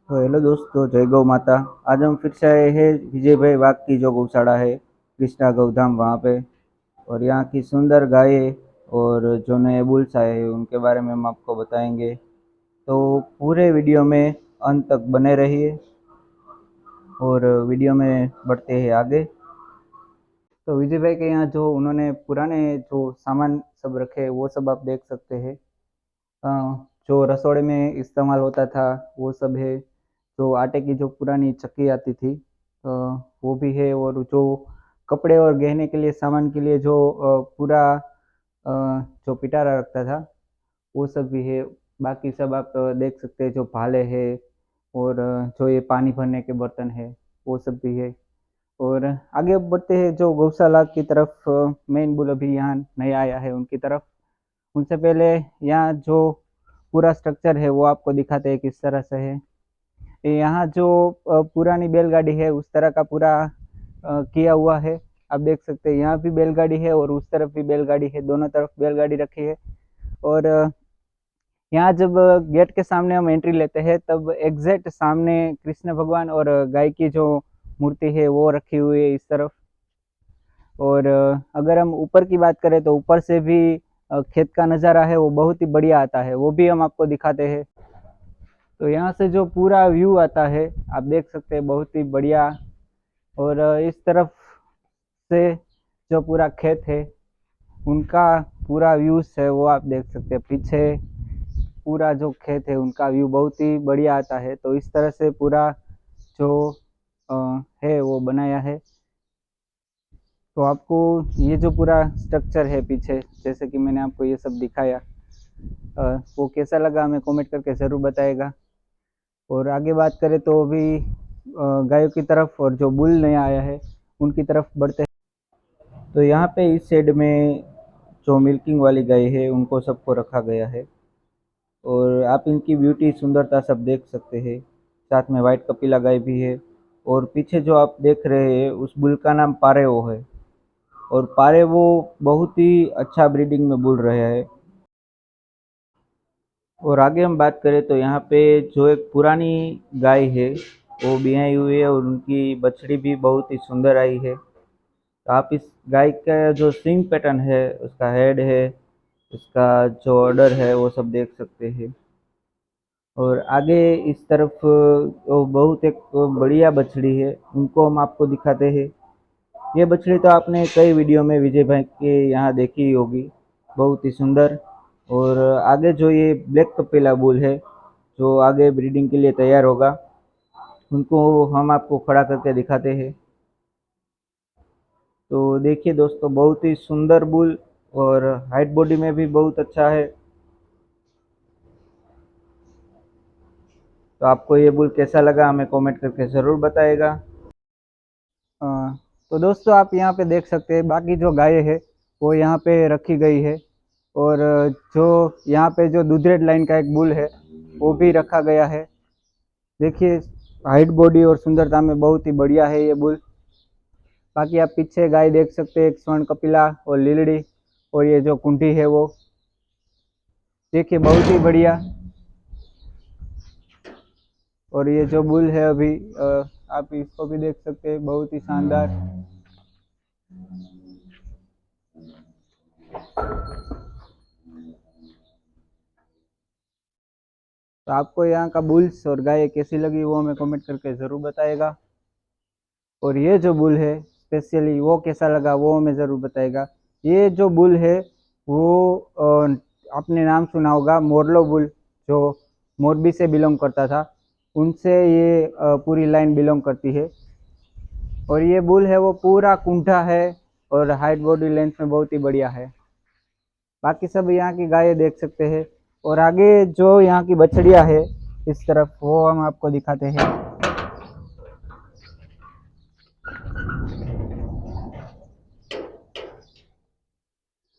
तो हेलो दोस्तों, जय गौ माता। आज हम फिर से आए हैं विजय भाई वाघ की जो गौशाला है कृष्णा गौधाम वहाँ पे। और यहाँ की सुंदर गायें और जो नए बुल्स आए हैं उनके बारे में हम आपको बताएंगे। तो पूरे वीडियो में अंत तक बने रहिए और वीडियो में बढ़ते हैं आगे। तो विजय भाई के यहाँ जो उन्होंने पुराने जो सामान सब रखे हैं वो सब आप देख सकते हैं। जो रसोड़े में इस्तेमाल होता था वो सब है। जो आटे की जो पुरानी चक्की आती थी वो भी है। और जो कपड़े और गहने के लिए सामान के लिए जो पूरा जो पिटारा रखता था वो सब भी है। बाकी सब आप देख सकते हैं, जो भाले है और जो ये पानी भरने के बर्तन है वो सब भी है। और आगे बढ़ते हैं जो गौशाला की तरफ। मेन बुल अभी यहाँ नया आया है उनकी तरफ। उनसे पहले यहाँ जो पूरा स्ट्रक्चर है वो आपको दिखाते हैं किस तरह से है। यहाँ जो पुरानी बैलगाड़ी है उस तरह का पूरा किया हुआ है। आप देख सकते हैं यहाँ भी बैलगाड़ी है और उस तरफ भी बैलगाड़ी है, दोनों तरफ बैलगाड़ी रखी है। और यहाँ जब गेट के सामने हम एंट्री लेते हैं तब एग्जैक्ट सामने कृष्ण भगवान और गाय की जो मूर्ति है वो रखी हुई है इस तरफ। और अगर हम ऊपर की बात करें तो ऊपर से भी खेत का नज़ारा है वो बहुत ही बढ़िया आता है, वो भी हम आपको दिखाते हैं। तो यहाँ से जो पूरा व्यू आता है आप देख सकते हैं, बहुत ही बढ़िया। और इस तरफ से जो पूरा खेत है उनका पूरा व्यूज है वो आप देख सकते हैं। पीछे पूरा जो खेत है उनका व्यू बहुत ही बढ़िया आता है। तो इस तरह से पूरा जो है वो बनाया है। तो आपको ये जो पूरा स्ट्रक्चर है पीछे, जैसे कि मैंने आपको ये सब दिखाया, वो कैसा लगा हमें कमेंट करके ज़रूर बताएगा। और आगे बात करें तो अभी गायों की तरफ और जो बुल नया आया है उनकी तरफ बढ़ते हैं। तो यहाँ पे इस साइड में जो मिल्किंग वाली गाय है उनको सबको रखा गया है। और आप इनकी ब्यूटी सुंदरता सब देख सकते हैं। साथ में वाइट कपिला गाय भी है। और पीछे जो आप देख रहे हैं उस बुल का नाम पारेवो है। और पारेवो बहुत ही अच्छा ब्रीडिंग में बुल रहा है। और आगे हम बात करें तो यहाँ पे जो एक पुरानी गाय है वो भी आई हुई है और उनकी बछड़ी भी बहुत ही सुंदर आई है। तो आप इस गाय का जो स्विंग पैटर्न है, उसका हेड है, उसका जो ऑर्डर है वो सब देख सकते हैं। और आगे इस तरफ वो बहुत एक बढ़िया बछड़ी है, उनको हम आपको दिखाते हैं। ये बछड़ी तो आपने कई वीडियो में विजय भाई के यहाँ देखी ही होगी, बहुत ही सुंदर। और आगे जो ये ब्लैक कपिला बुल है जो आगे ब्रीडिंग के लिए तैयार होगा, उनको हम आपको खड़ा करके दिखाते हैं। तो देखिए दोस्तों, बहुत ही सुंदर बुल और हाइट बॉडी में भी बहुत अच्छा है। तो आपको ये बुल कैसा लगा हमें कमेंट करके ज़रूर बताएगा। अ, तो दोस्तों आप यहाँ पे देख सकते हैं बाकी जो गायें है वो यहाँ पे रखी गई है। और जो यहाँ पे जो दुधरेड लाइन का एक बुल है वो भी रखा गया है। देखिए हाइट बॉडी और सुंदरता में बहुत ही बढ़िया है ये बुल। बाकी आप पीछे गाय देख सकते हैं, एक स्वर्ण कपिला और लीलड़ी। और ये जो कुंठी है वो देखिए बहुत ही बढ़िया। और ये जो बुल है अभी आप इसको भी देख सकते हैं, बहुत ही शानदार। तो आपको यहाँ का बुल्स और गाय कैसी लगी वो हमें कमेंट करके ज़रूर बताएगा। और ये जो बुल है स्पेशली वो कैसा लगा वो हमें ज़रूर बताएगा। ये जो बुल है वो आपने नाम सुना होगा मोरलो बुल, जो मोरबी से बिलोंग करता था, उनसे ये पूरी लाइन बिलोंग करती है। और ये बुल है वो पूरा कुंठा है और हाइट बॉडी लेंथ में बहुत ही बढ़िया है। बाकी सब यहाँ की गायें देख सकते हैं। और आगे जो यहाँ की बछड़ियाँ है इस तरफ वो हम आपको दिखाते हैं।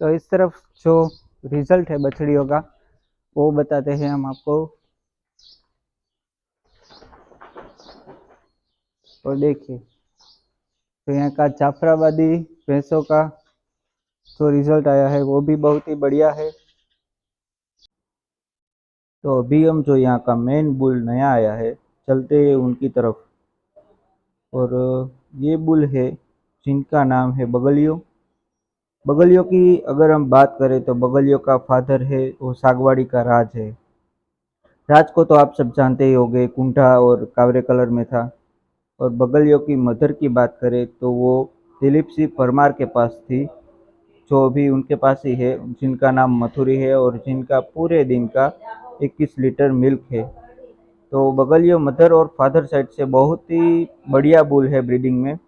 तो इस तरफ जो रिजल्ट है बछड़ियों का वो बताते हैं हम आपको। और देखिए तो यहाँ का जाफराबादी भैंसों का जो रिजल्ट आया है वो भी बहुत ही बढ़िया है। तो अभी हम जो यहाँ का मेन बुल नया आया है चलते हैं उनकी तरफ। और ये बुल है जिनका नाम है बगलियो। बगलियों की अगर हम बात करें तो बगलियों का फादर है वो सागवाड़ी का राज है। राज को तो आप सब जानते ही होंगे, कुंठा और कावरे कलर में था। और बगलियों की मदर की बात करें तो वो दिलीप सिंह परमार के पास थी, जो अभी उनके पास ही है, जिनका नाम मथुरी है और जिनका पूरे दिन का 21 लीटर मिल्क है। तो बगलियो मदर और फादर साइड से बहुत ही बढ़िया बुल है ब्रीडिंग में।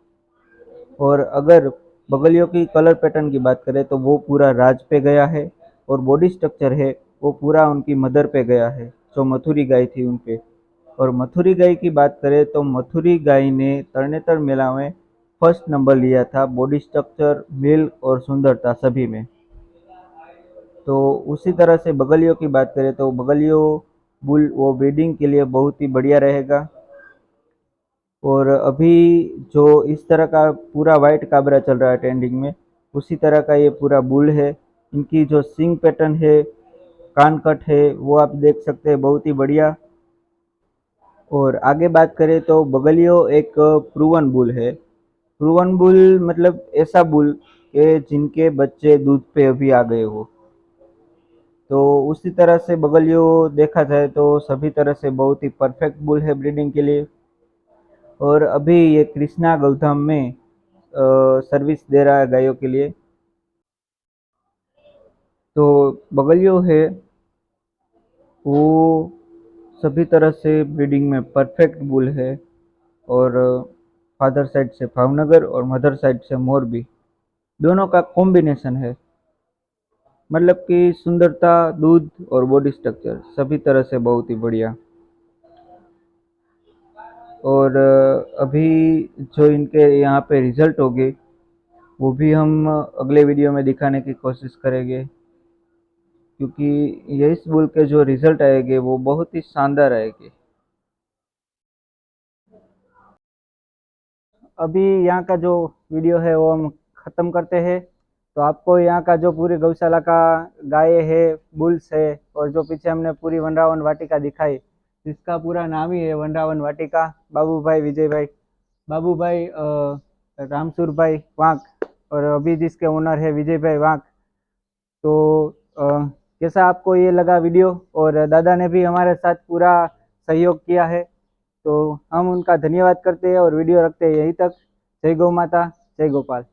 और अगर बगलियों की कलर पैटर्न की बात करें तो वो पूरा राज पे गया है, और बॉडी स्ट्रक्चर है वो पूरा उनकी मदर पे गया है, जो मथुरी गाय थी उन पे। और मथुरी गाय की बात करें तो मथुरी गाय ने तरणेतर मेला में फर्स्ट नंबर लिया था, बॉडी स्ट्रक्चर, मिल्क और सुंदरता सभी में। तो उसी तरह से बगलियों की बात करें तो बगलियों बुल वो ब्रीडिंग के लिए बहुत ही बढ़िया रहेगा। और अभी जो इस तरह का पूरा वाइट काबरा चल रहा है ट्रेंडिंग में, उसी तरह का ये पूरा बुल है। इनकी जो सिंग पैटर्न है, कान कट है, वो आप देख सकते हैं, बहुत ही बढ़िया। और आगे बात करें तो बगलियो एक प्रूवन बुल है। प्रूवन बुल मतलब ऐसा बुल के जिनके बच्चे दूध पे अभी आ गए हो। तो उसी तरह से बगलियो देखा जाए तो सभी तरह से बहुत ही परफेक्ट बुल है ब्रीडिंग के लिए। और अभी ये कृष्णा गौतम में सर्विस दे रहा है गायों के लिए। तो बगलियो है वो सभी तरह से ब्रीडिंग में परफेक्ट बुल है। और फादर साइड से भावनगर और मदर साइड से मोरबी, दोनों का कॉम्बिनेशन है। मतलब कि सुंदरता, दूध और बॉडी स्ट्रक्चर सभी तरह से बहुत ही बढ़िया। और अभी जो इनके यहाँ पे रिजल्ट होंगे वो भी हम अगले वीडियो में दिखाने की कोशिश करेंगे, क्योंकि ये इस बुल के जो रिजल्ट आएंगे वो बहुत ही शानदार आएंगे। अभी यहाँ का जो वीडियो है वो हम ख़त्म करते हैं। तो आपको यहाँ का जो पूरी गौशाला का गाय है, बुल्स है, और जो पीछे हमने पूरी वनरावन वाटिका दिखाई, जिसका पूरा नाम ही है वनरावन वाटिका, बाबू भाई विजय भाई, बाबू भाई रामसुर भाई वांक, और अभी जिसके ओनर है विजय भाई वांक। तो कैसा आपको ये लगा वीडियो? और दादा ने भी हमारे साथ पूरा सहयोग किया है, तो हम उनका धन्यवाद करते हैं और वीडियो रखते हैं यहीं तक। जय गौ माता, जय गोपाल।